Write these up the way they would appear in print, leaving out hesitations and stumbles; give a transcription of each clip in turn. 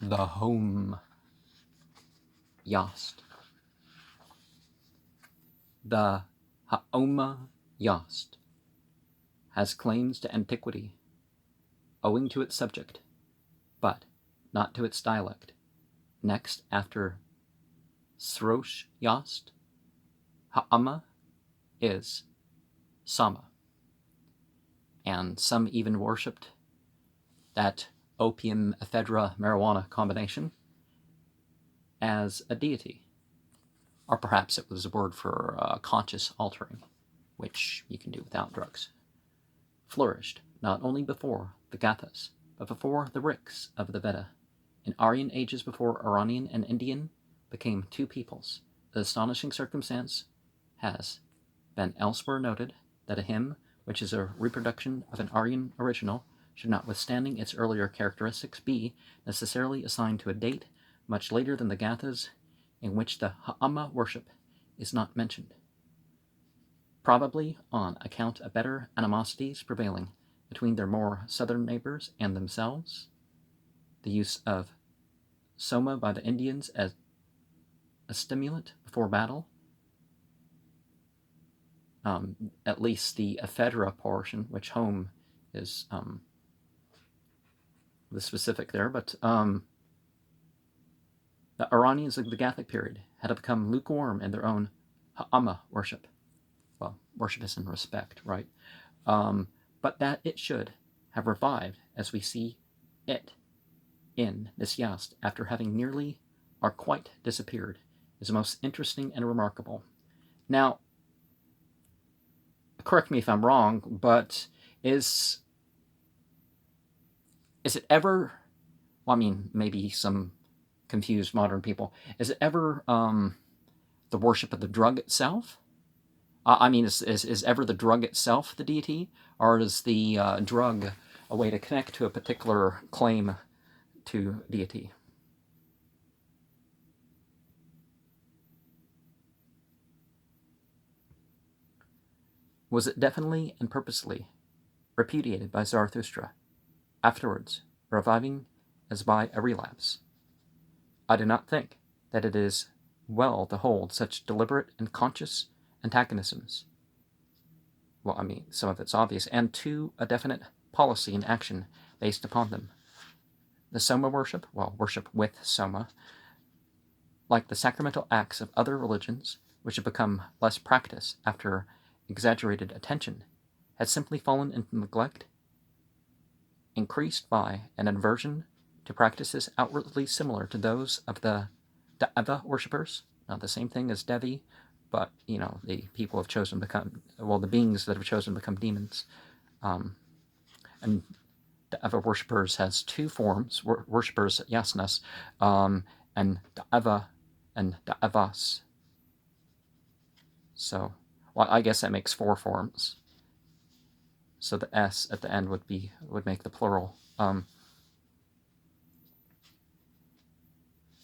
the Hom Yast. The Hom Yast has claims to antiquity owing to its subject, but not to its dialect. Next, after Srosh Yast, Ha'ama is Sama. And some even worshipped that opium, ephedra, marijuana combination as a deity. Or perhaps it was a word for conscious altering, which you can do without drugs. Flourished not only before the Gathas, but before the Riks of the Veda. In Aryan ages before Iranian and Indian became two peoples. The astonishing circumstance has been elsewhere noted that a hymn, which is a reproduction of an Aryan original, should, notwithstanding its earlier characteristics, be necessarily assigned to a date much later than the Gathas, in which the Ha'ama worship is not mentioned, probably on account of better animosities prevailing between their more southern neighbors and themselves. The use of soma by the Indians as a stimulant before battle, at least the ephedra portion, which Hom is the specific there, but the Iranians of the Gathic period had become lukewarm in their own Ha'ama worship. Well, worship is in respect, right? But that it should have revived as we see it in this Yast after having nearly or quite disappeared is most interesting and remarkable. Now, correct me if I'm wrong, but is it ever, well, I mean, maybe some confused modern people, is it ever the worship of the drug itself? I mean, is ever the drug itself the deity, or is the drug a way to connect to a particular claim to deity? Was it definitely and purposely repudiated by Zarathustra, afterwards reviving as by a relapse? I do not think that it is well to hold such deliberate and conscious antagonisms. Well, I mean, some of it's obvious, and to a definite policy and action based upon them. The Soma worship, well, worship with Soma, like the sacramental acts of other religions, which have become less practiced after exaggerated attention, had simply fallen into neglect, increased by an aversion to practices outwardly similar to those of the Deva worshippers, not the same thing as Devi, but, you know, the people have chosen to become, well, the beings that have chosen to become demons. And Deva worshippers has two forms, worshippers Yasnas, and Deva and Devas. So, well, I guess that makes four forms. So the S at the end would make the plural.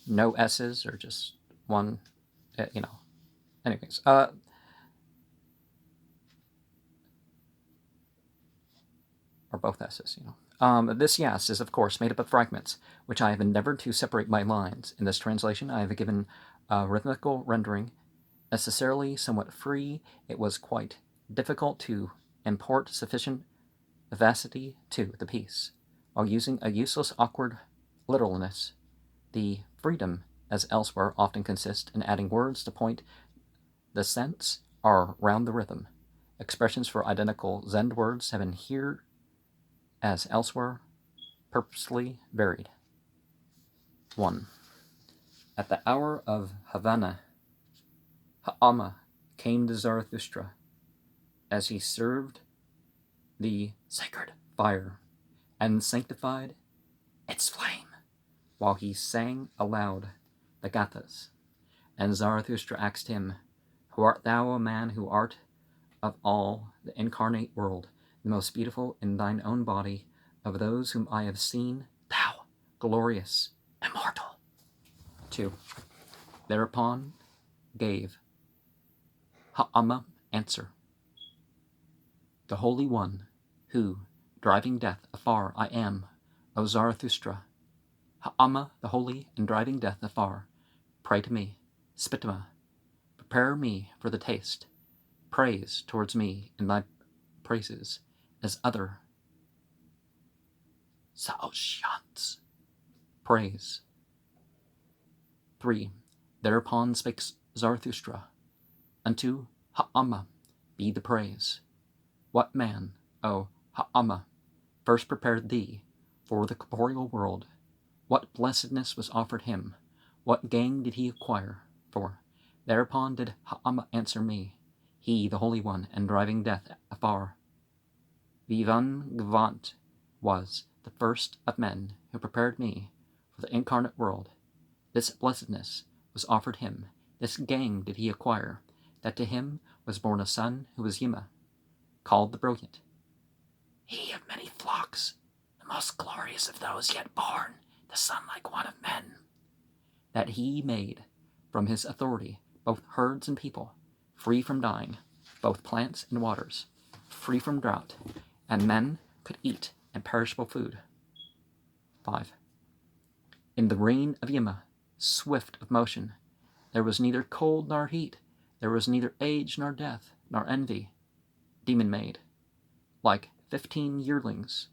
No S's, or just one, you know. Anyways, or both S's, you know. This Yast is, of course, made up of fragments, which I have endeavored to separate by lines. In this translation, I have given a rhythmical rendering, necessarily somewhat free. It was quite difficult to import sufficient vivacity to the piece, while using a useless, awkward literalness. The freedom, as elsewhere, often consists in adding words to point the sense are round the rhythm. Expressions for identical Zend words have been here, as elsewhere, purposely varied. 1. At the hour of Havana, Ha'ama came to Zarathustra as he served the sacred fire and sanctified its flame, while he sang aloud the Gathas. And Zarathustra asked him, "Who art thou, O man, who art of all the incarnate world, the most beautiful in thine own body, of those whom I have seen, thou, glorious, immortal?" 2. Thereupon gave Ha'ama answer, "The Holy One, who, driving death afar, I am, O Zarathustra, Ha'ama, the holy, and driving death afar, pray to me, Spitama, prepare me for the taste, praise towards me in thy praises, as other Saoshants praise. 3. Thereupon spake Zarathustra, unto Ha'ama be the praise. What man, O Ha'ama, first prepared thee for the corporeal world? What blessedness was offered him? What gain did he acquire? For thereupon did Ha'ama answer me, he the Holy One, and driving death afar. Vivan Gvant was the first of men who prepared me for the incarnate world. This blessedness was offered him, this gain did he acquire, that to him was born a son who was Yima, called the Brilliant. He of many flocks, the most glorious of those yet born, the son like one of men. That he made from his authority both herds and people, free from dying, both plants and waters, free from drought, and men could eat imperishable food. 5. In the reign of Yima, swift of motion, there was neither cold nor heat, there was neither age nor death, nor envy. Demon-made, like 15 yearlings,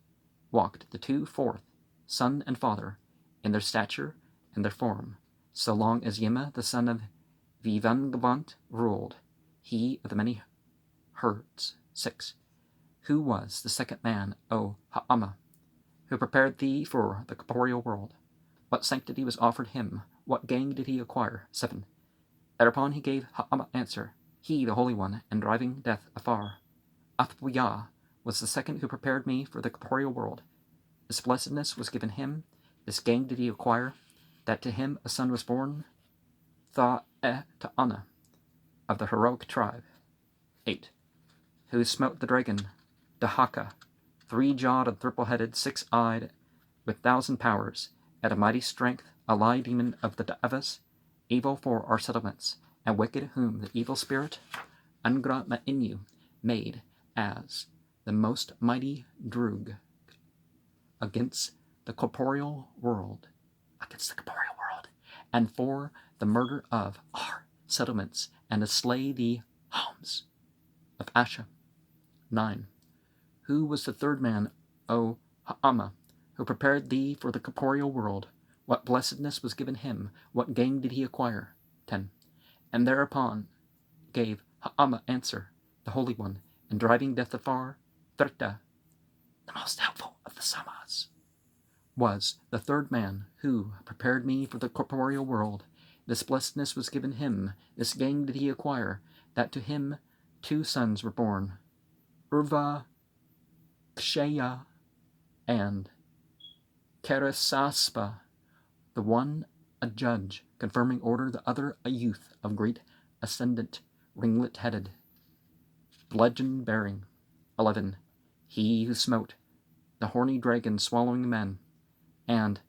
walked the 2/4, son and father, in their stature and their form, so long as Yima, the son of Vivangavant, ruled, he of the many herds. 6. Who was the second man, O Ha'ama, who prepared thee for the corporeal world? What sanctity was offered him? What gain did he acquire? 7. Thereupon he gave Ha'ama answer, he the Holy One, and driving death afar. Athwiyah was the second who prepared me for the corporeal world. This blessedness was given him, this gain did he acquire, that to him a son was born, Ta'ana, of the heroic tribe. 8. Who smote the dragon, Dahaka, 3-jawed and triple-headed, 6-eyed, with 1,000 powers, at a mighty strength, a lie demon of the Devas, evil for our settlements, and wicked, whom the evil spirit, Angra Ma'inu, made as the most mighty Droog against the corporeal world, and for the murder of our settlements, and to slay the Homs of Asha. 9. Who was the third man, O Ha'ama, who prepared thee for the corporeal world? What blessedness was given him? What gain did he acquire? 10. And thereupon gave Ha'ama answer, the Holy One, and driving death afar, Thrita, the most helpful of the Samas, was the third man who prepared me for the corporeal world. This blessedness was given him, this gain did he acquire, that to him 2 sons were born, Urva, Ksheya, and Keresaspa, the one a judge, confirming order, the other a youth of great ascendant, ringlet-headed, bludgeon-bearing. 11. He who smote the horny dragon, swallowing men, and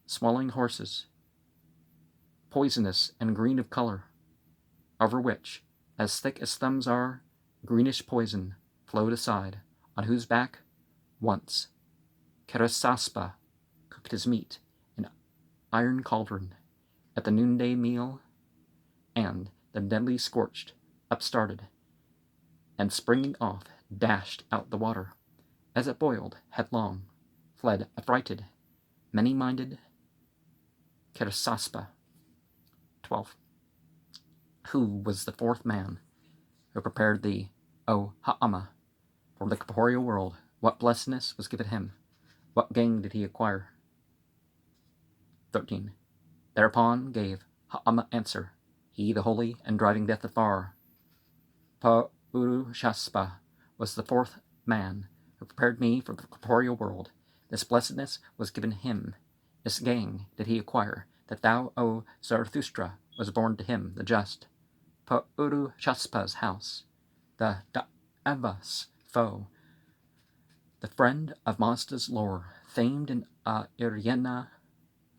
swallowing horses, poisonous and green of color, over which, as thick as thumbs are, greenish poison flowed aside, on whose back once Keresaspa cooked his meat in iron cauldron at the noonday meal, and the deadly scorched upstarted, and springing off dashed out the water, as it boiled headlong, fled affrighted, many-minded Keresaspa. 12. Who was the fourth man who prepared thee, O Ha'ama, for the corporeal world? What blessedness was given him? What gain did he acquire? 13. Thereupon gave Ha'ama answer, he the holy, and driving death afar. Pa'urushaspa was the fourth man who prepared me for the corporeal world. This blessedness was given him, this gain did he acquire, that thou, O Zarathustra, was born to him, the just. Pa'urushaspa's house, the Devas foe, the friend of Mazda's lore, famed in Iryena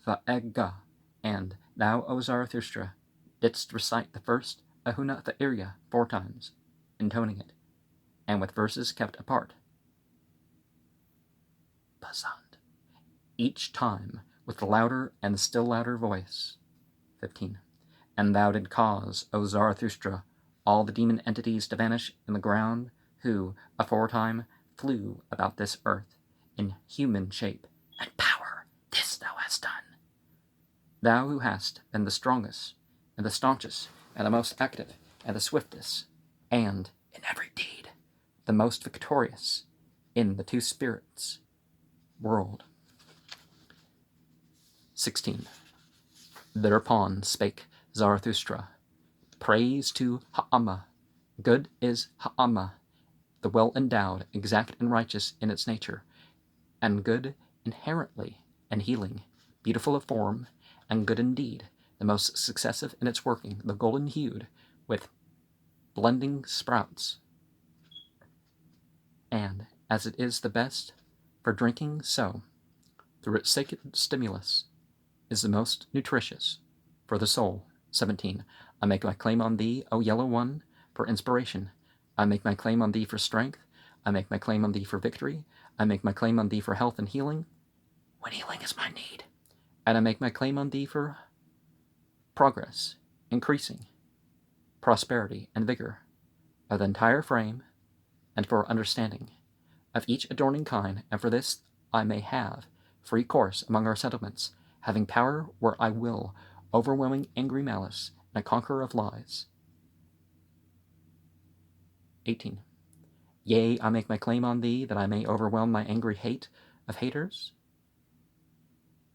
Vaega, and thou, O Zarathustra, didst recite the first Ahuna Tha'irya 4 times, intoning it, and with verses kept apart, Pasand, each time with the louder and still louder voice. 15. And thou did cause, O Zarathustra, all the demon entities to vanish in the ground, who, aforetime, flew about this earth in human shape and power. This thou hast done. Thou who hast been the strongest, and the staunchest, and the most active, and the swiftest, and, in every deed, the most victorious in the two spirits world. 16. Thereupon spake Zarathustra, Praise to Ha'ama. Good is Ha'ama, the well-endowed, exact and righteous in its nature, and good inherently and healing, beautiful of form, and good indeed, the most successive in its working, the golden-hued, with blending sprouts. And, as it is the best for drinking, so, through its sacred stimulus, is the most nutritious for the soul. 17. I make my claim on thee, O Yellow One, for inspiration. I make my claim on thee for strength. I make my claim on thee for victory. I make my claim on thee for health and healing, when healing is my need. And I make my claim on thee for progress, increasing, prosperity, and vigor of the entire frame, and for understanding of each adorning kind, and for this I may have free course among our settlements, having power where I will, overwhelming angry malice, and a conqueror of lies. 18. Yea, I make my claim on thee, that I may overwhelm my angry hate of haters,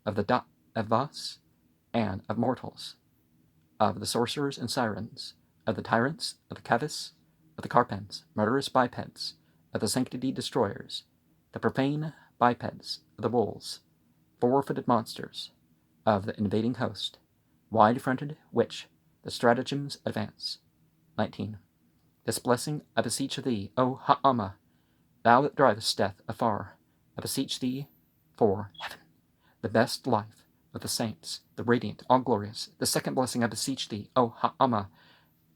of the Davas, and of mortals, of the sorcerers and sirens, of the tyrants, of the Kavis, of the Carpens, murderous bipeds, of the sanctity destroyers, the profane bipeds, of the bulls, four-footed monsters, of the invading host, wide-fronted, which the stratagems advance. 19. This blessing I beseech of thee, O Ha'ama, thou that drivest death afar, I beseech thee for heaven, the best life of the saints, the radiant, all-glorious. The second blessing I beseech thee, O Ha'ama,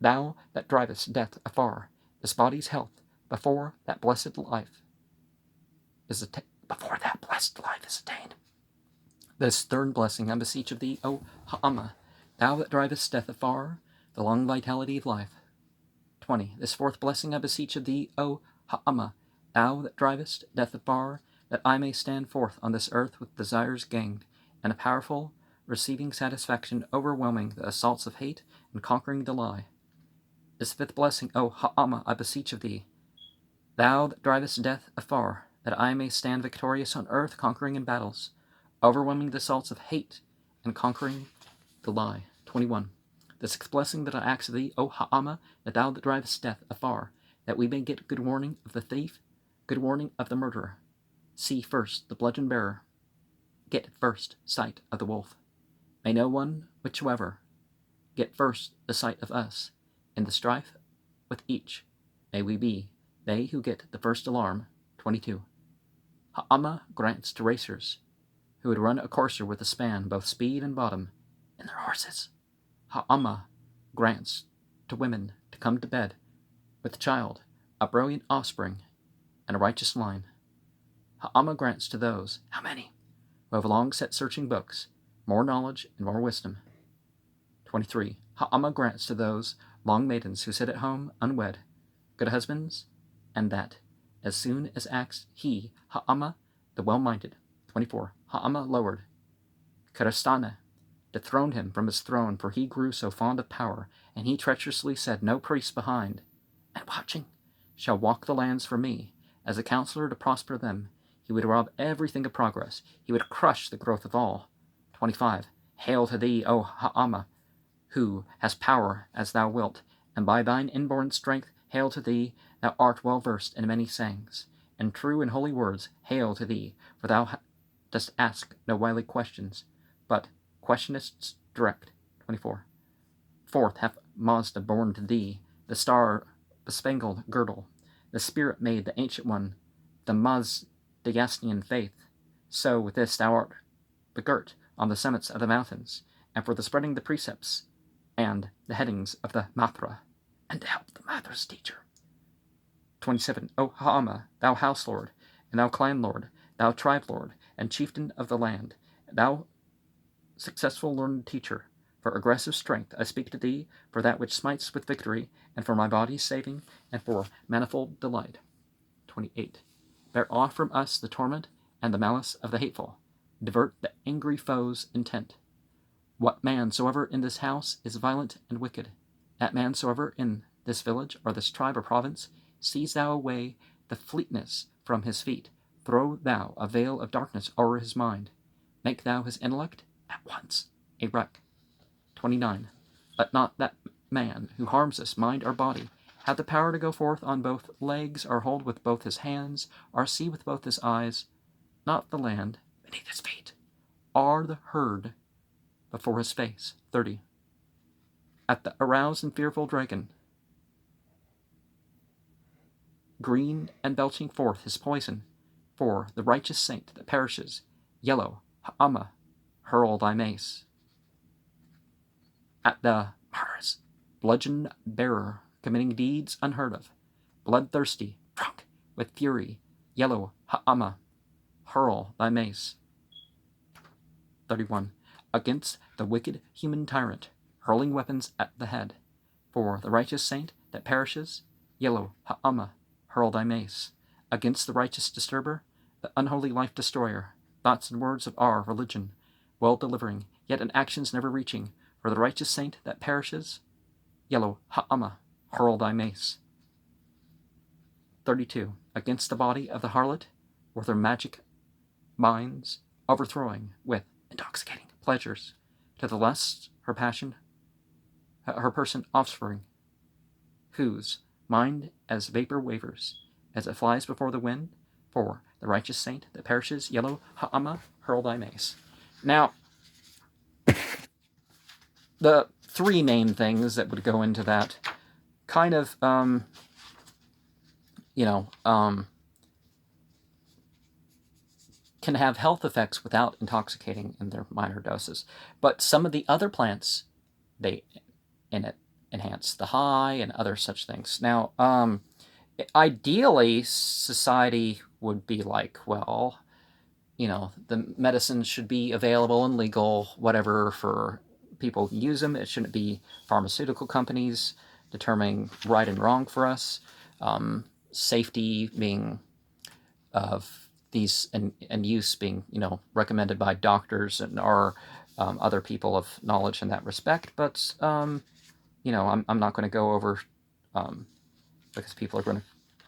thou that drivest death afar, this body's health, before that blessed life is attained. This third blessing I beseech of thee, O Ha'ama, thou that drivest death afar, the long vitality of life. 20. This fourth blessing I beseech of thee, O Ha'ama, thou that drivest death afar, that I may stand forth on this earth with desires gained, and a powerful, receiving satisfaction overwhelming the assaults of hate and conquering the lie. This fifth blessing, O Ha'ama, I beseech of thee, thou that drivest death afar, that I may stand victorious on earth, conquering in battles, overwhelming the assaults of hate and conquering the lie. 21. The sixth blessing that I ask of thee, O Ha'ama, that thou that drivest death afar, that we may get good warning of the thief, good warning of the murderer. See first the bludgeon bearer, get first sight of the wolf. May no one whichsoever get first the sight of us. In the strife with each, may we be they who get the first alarm. 22. Ha'ama grants to racers, who would run a courser with a span, both speed and bottom, in their horses. Ha'ama grants to women to come to bed with child, a brilliant offspring, and a righteous line. Ha'ama grants to those, how many, who have long set searching books, more knowledge and more wisdom. 23. Ha'ama grants to those long maidens who sit at home unwed, good husbands, and that, as soon as acts he, Ha'ama, the well-minded. 24. Ha'ama lowered Karastana, dethroned him from his throne, for he grew so fond of power, and he treacherously said, no priest behind, and watching, shall walk the lands for me. As a counselor to prosper them, he would rob everything of progress. He would crush the growth of all. 25. Hail to thee, O Ha'ama, who has power as thou wilt, and by thine inborn strength, hail to thee, thou art well versed in many sayings, and true and holy words, hail to thee, for thou dost ask no wily questions, but questionest direct. 24. Fourth hath Mazda borne to thee the star-bespangled girdle. The Spirit made the Ancient One, the Mazdayastian faith. So with this thou art begirt on the summits of the mountains, and for the spreading the precepts and the headings of the Matra, and to help the Matra's teacher. 27. O Ha'ama, thou house lord, and thou clan lord, thou tribe lord, and chieftain of the land, thou successful learned teacher, for aggressive strength I speak to thee, for that which smites with victory, and for my body's saving, and for manifold delight. 28. Bear off from us the torment and the malice of the hateful. Divert the angry foe's intent. What man soever in this house is violent and wicked, that man soever in this village or this tribe or province, seize thou away the fleetness from his feet. Throw thou a veil of darkness o'er his mind. Make thou his intellect at once a wreck. 29. Let not that man who harms us, mind or body, have the power to go forth on both legs, or hold with both his hands, or see with both his eyes, not the land beneath his feet, or the herd before his face. 30. At the aroused and fearful dragon, green and belching forth his poison, for the righteous saint that perishes, yellow, Ha'ama, hurl thy mace. At the Mars, bludgeon bearer, committing deeds unheard of, bloodthirsty, drunk with fury, yellow, Ha'ama, hurl thy mace. 31. Against the wicked human tyrant, hurling weapons at the head, for the righteous saint that perishes, yellow, Ha'ama, hurl thy mace. Against the righteous disturber, the unholy life destroyer, thoughts and words of our religion, well delivering, yet in actions never reaching, for the righteous saint that perishes, yellow, Ha'ama, hurl thy mace. 32. Against the body of the harlot, with her magic minds, overthrowing with intoxicating pleasures, to the lust, her passion, her person offspring, whose mind as vapor wavers, as it flies before the wind, for the righteous saint that perishes, yellow, Ha'ama, hurl thy mace. Now, the three main things that would go into that kind of, can have health effects without intoxicating in their minor doses. But some of the other plants, they enhance the high and other such things. Now, ideally, society would be like, well, the medicines should be available and legal, whatever, for people who use them. It shouldn't be pharmaceutical companies determining right and wrong for us. Safety being of these and use being, recommended by doctors and or other people of knowledge in that respect. But, I'm not going to go over, because people are going to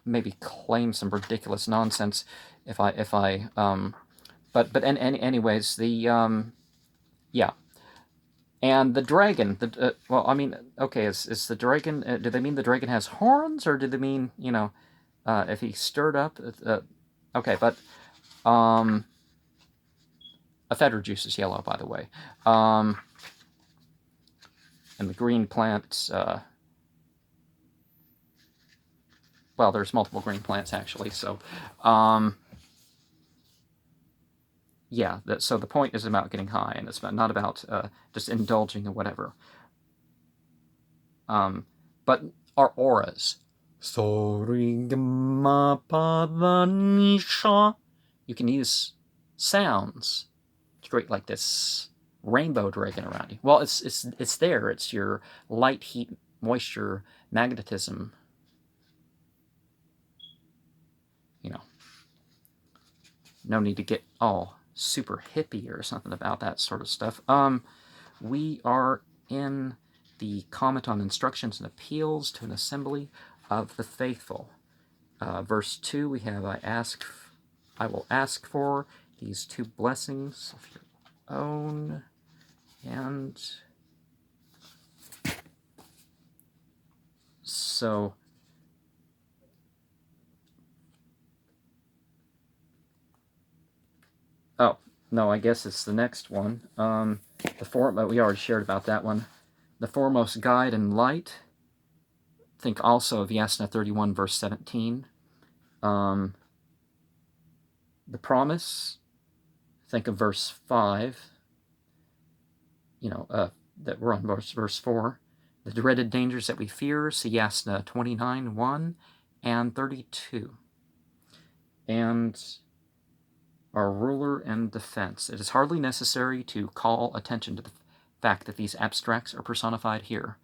maybe claim some ridiculous nonsense anyways, yeah. And the dragon, is the dragon, do they mean the dragon has horns, or do they mean, if he stirred up, okay, but, ephedra juice is yellow, by the way, and the green plants, well, there's multiple green plants, actually, so, yeah, so the point is about getting high, and it's not about just indulging or whatever. But our auras. You can use sounds to create like this rainbow dragon around you. Well, it's there. It's your light, heat, moisture, magnetism. No need to get all super hippie or something about that sort of stuff. We are in the comment on instructions and appeals to an assembly of the faithful. Verse 2, we have, I will ask for these two blessings of your own, and so oh, no, I guess it's the next one. We already shared about that one. The foremost guide and light. Think also of Yasna 31, verse 17. The promise. Think of verse 5. That we're on verse 4. The dreaded dangers that we fear. See Yasna 29, 1 and 32. And our ruler and defense. It is hardly necessary to call attention to the fact that these abstracts are personified here.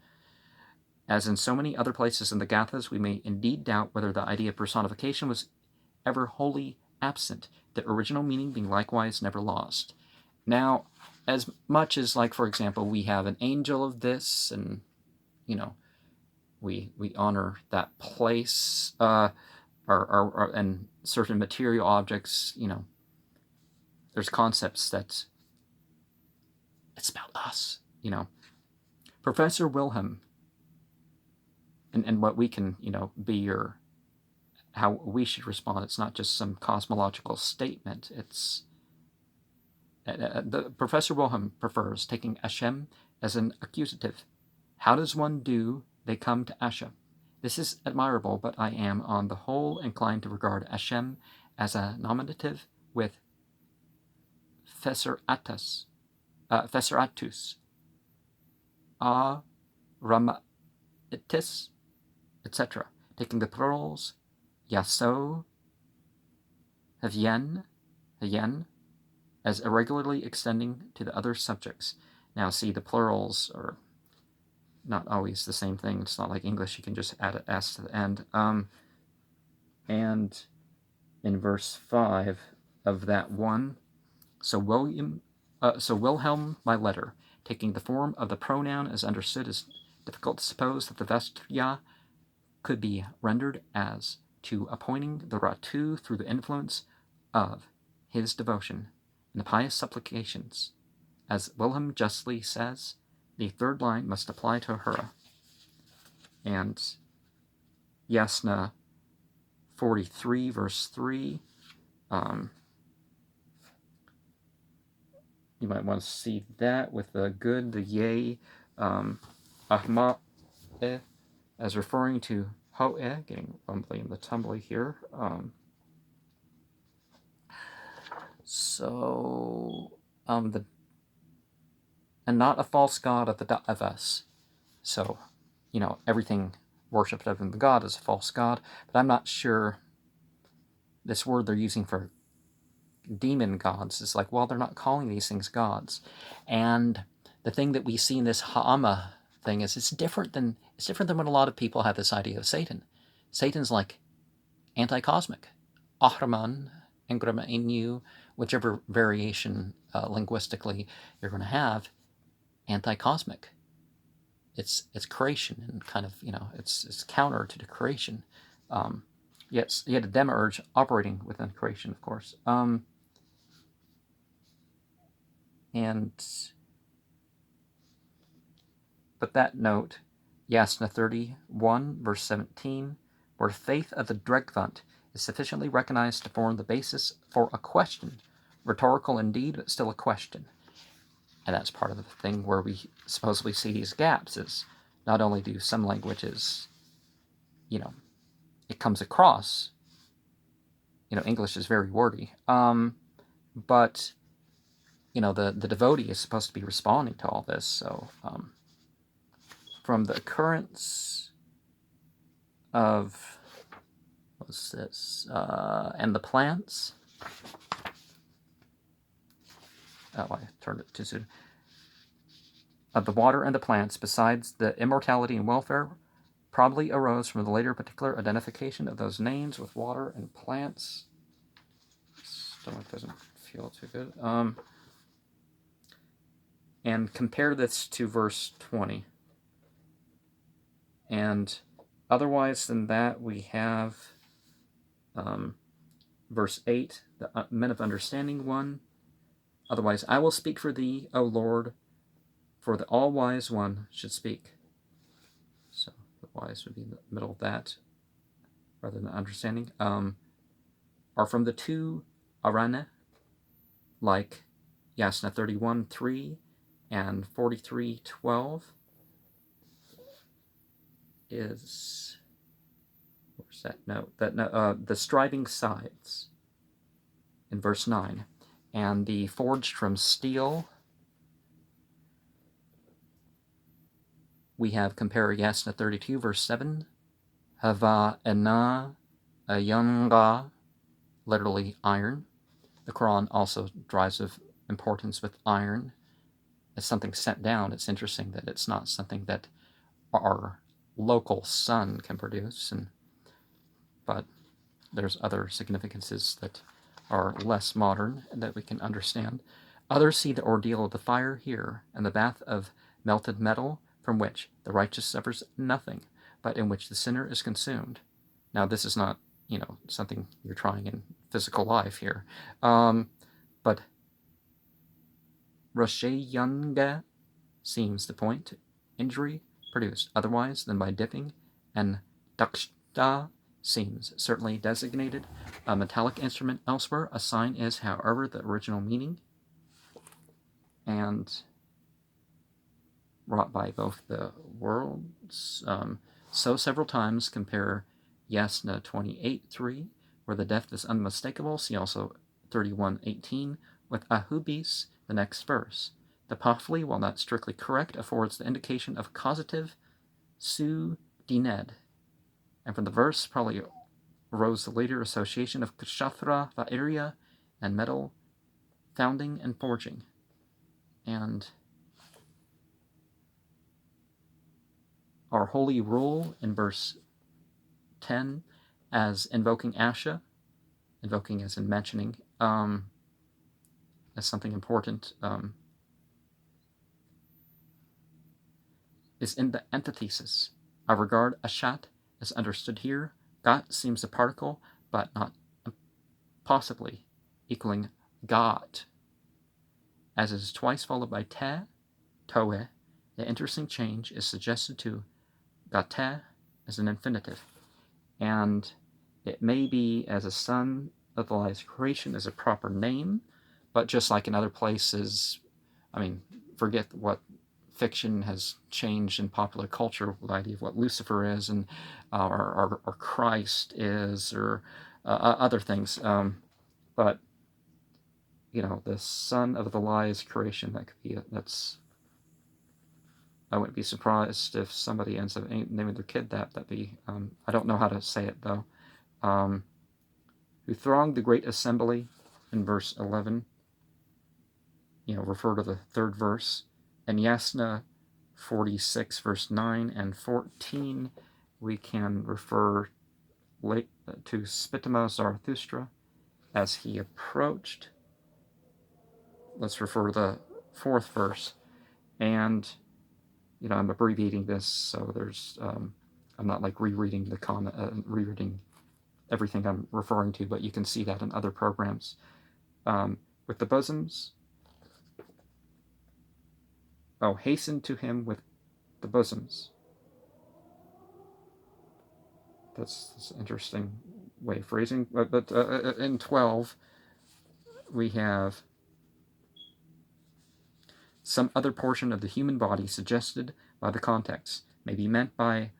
As in so many other places in the Gathas, we may indeed doubt whether the idea of personification was ever wholly absent, the original meaning being likewise never lost. Now, as much as, like, for example, we have an angel of this, and, you know, we honor that place, and certain material objects, you know, there's concepts that it's about us, you know. Professor Wilhelm, and what we can, you know, be your, how we should respond. It's not just some cosmological statement. It's Professor Wilhelm prefers taking Hashem as an accusative. How does one do they come to Asha? This is admirable, but I am on the whole inclined to regard Hashem as a nominative with Fesseratus, Ramitis, etc., taking the plurals Yaso, Havyen, as irregularly extending to the other subjects. Now, see, the plurals are not always the same thing. It's not like English, you can just add an S to the end. And in verse 5 of that one, so Wilhelm, my letter, taking the form of the pronoun as understood, is difficult to suppose that the Vestya could be rendered as to appointing the Ratu through the influence of his devotion and the pious supplications. As Wilhelm justly says, the third line must apply to Ahura. And Yasna 43, verse 3, you might want to see that with the good, the yea, Ahma, as referring to Ho'eh, getting rumbly and the tumbly here. And not a false god of the of us. So, you know, everything worshipped other than the god is a false god, but I'm not sure this word they're using for demon gods is like, well, they're not calling these things gods. And the thing that we see in this Ha'ama thing is it's different than when a lot of people have this idea of Satan. Satan's like anti-cosmic. Ahraman, Engrama Inu, whichever variation linguistically you're going to have, anti-cosmic. It's creation, and kind of, you know, it's counter to the creation. Yet a demiurge operating within creation, of course. But that note, Yasna 31, verse 17, where faith of the Dregvant is sufficiently recognized to form the basis for a question, rhetorical indeed, but still a question. And that's part of the thing where we supposedly see these gaps, is not only do some languages, you know, it comes across, you know, English is very wordy, but, you know, the devotee is supposed to be responding to all this. So from the occurrence of, what's this, and the plants, oh, I turned it too soon, of the water and the plants, besides the immortality and welfare, probably arose from the later particular identification of those names with water and plants. Stomach doesn't feel too good. And compare this to verse 20. And otherwise than that, we have verse 8, the men of understanding one. Otherwise, I will speak for thee, O Lord, for the all-wise one should speak. So the wise would be in the middle of that, rather than understanding. Are from the two Arana, like Yasna 31:3 and 43:12, is, where's that note? The striving sides in verse 9, and the forged from steel. We have compare Yasna 32, verse 7, Hava ena ayanga, literally iron. the Quran also drives of importance with iron as something sent down. It's interesting that it's not something that our local sun can produce, but there's other significances that are less modern that we can understand. Others see the ordeal of the fire here and the bath of melted metal from which the righteous suffers nothing, but in which the sinner is consumed. Now, this is not, something you're trying in physical life here, but Roshayanga seems to point to injury produced otherwise than by dipping, and Dakshta seems certainly designated a metallic instrument elsewhere. A sign is, however, the original meaning, and wrought by both the worlds. So several times compare Yasna 28:3, where the depth is unmistakable. See also 31:18 with Ahubis, the next verse. The Pafli, while not strictly correct, affords the indication of causative su dined. And from the verse probably arose the later association of Kshatra Vairia and metal founding and forging. And our holy rule in verse 10 as invoking Asha, invoking as in mentioning, as something important, is in the antithesis. I regard Ashat as understood here. Gat seems a particle, but not possibly equaling Gat. As it is twice followed by te, toe, the interesting change is suggested to gate as an infinitive. And it may be as a son of the lies creation as a proper name, but just like in other places, forget what fiction has changed in popular culture, the idea of what Lucifer is and or Christ is, or other things. But the son of the lies creation, that could be that's. I wouldn't be surprised if somebody ends up naming their kid that. That'd be, I don't know how to say it though. Who thronged the great assembly in verse 11, refer to the third verse. And Yasna 46, verse 9 and 14, we can refer to Spitama Zarathustra as he approached. Let's refer to the fourth verse. And I'm abbreviating this, so there's I'm not like rereading the comment, rereading everything I'm referring to, but you can see that in other programs. With the bosoms, hasten to him with the bosoms. That's an interesting way of phrasing. But in 12, we have some other portion of the human body suggested by the context may be meant by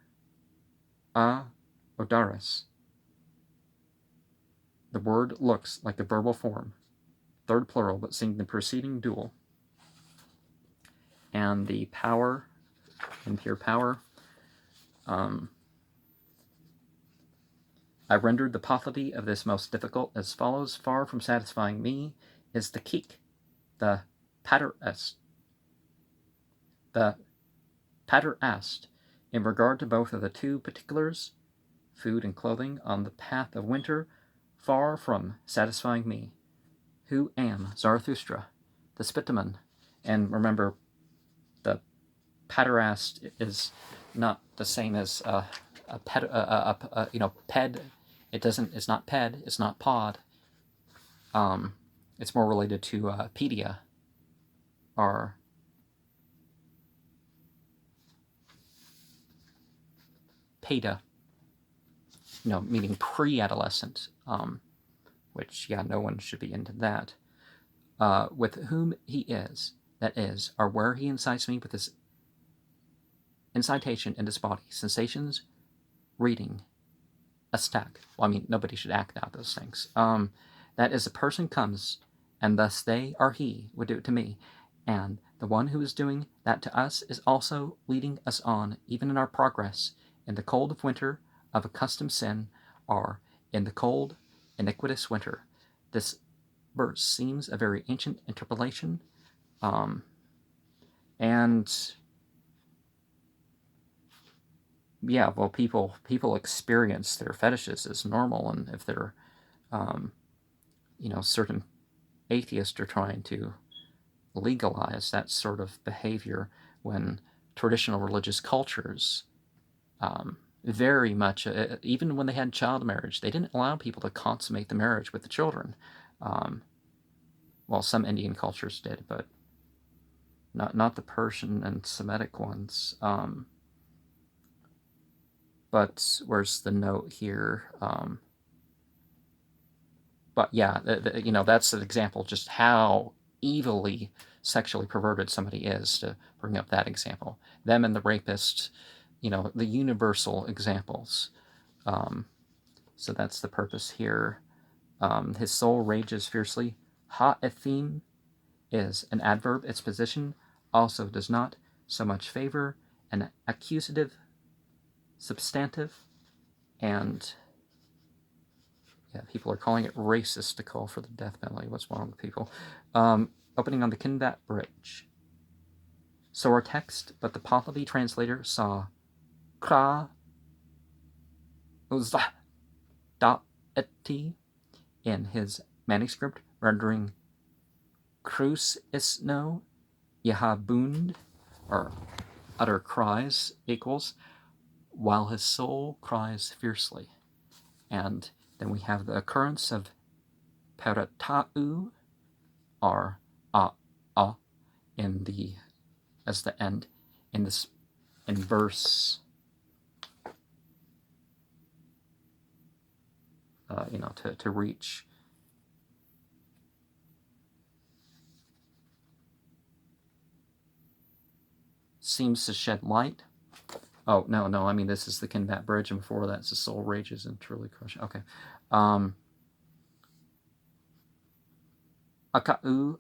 odaris. The word looks like a verbal form, third plural, but seeing the preceding dual. And the power, impure power, I rendered the paucity of this most difficult as follows. Far from satisfying me is the keek, the pater est. The pater est, in regard to both of the two particulars, food and clothing, on the path of winter, far from satisfying me, who am Zarathustra, the Spitaman. And remember, the pater est is not the same as ped. It's not ped. It's not pod. It's more related to pedia, or peda. Meaning pre-adolescent. Which, no one should be into that. With whom he is, that is, or where he incites me with his incitation in his body, sensations, reading, a stack. Nobody should act out those things. That is, a person comes, and thus they or he would do it to me, and the one who is doing that to us is also leading us on, even in our progress, in the cold of winter of accustomed sin, or in the cold, iniquitous winter. This verse seems a very ancient interpolation, and yeah, well, people experience their fetishes as normal, and if they're, certain atheists are trying to legalize that sort of behavior when traditional religious cultures very much, even when they had child marriage, they didn't allow people to consummate the marriage with the children. Well, some Indian cultures did, but not the Persian and Semitic ones. But where's the note here? But yeah, that's an example just how evilly sexually perverted somebody is, to bring up that example. Them and the rapist, the universal examples. So that's the purpose here. His soul rages fiercely. Ha-ethim is an adverb. Its position also does not so much favor an accusative substantive, and yeah, people are calling it racist to call for the death penalty. What's wrong with people? Opening on the Kinvat Bridge. So our text, but the Pahlavi translator saw Kra Uzah Da'eti in his manuscript, rendering Krus Isno Yahabund, or utter cries, equals while his soul cries fiercely. And then we have the occurrence of Perata'u, or a in the as the end in verse to reach. Seems to shed light. Oh, no, I mean, this is the Kinvat Bridge, and before that's the soul rages and truly crush. Okay. Aka'u,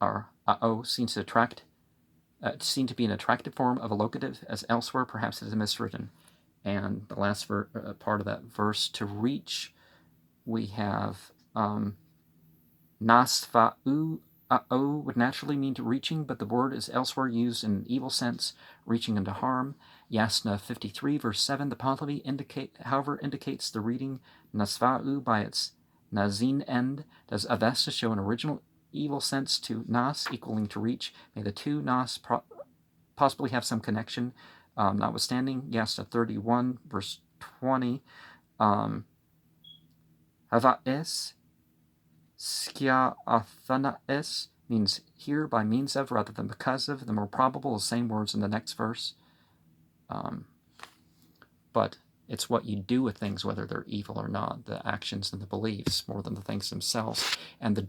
or a'o, seems to to be an attractive form of a locative, as elsewhere perhaps it is miswritten. And the last part of that verse, to reach, we have nasfa'u a'o would naturally mean to reaching, but the word is elsewhere used in an evil sense, reaching into harm. Yasna 53, verse 7, the Pahlavi indicates the reading nasfa'u by its nazin end. Does Avesta show an original evil sense to nas, equaling to reach? May the two nas possibly have some connection, notwithstanding. Yasna 31, verse 20, hava'es Skia Athanaes means here by means of rather than because of. The more probable, the same words in the next verse. But it's what you do with things, whether they're evil or not, the actions and the beliefs, more than the things themselves. And the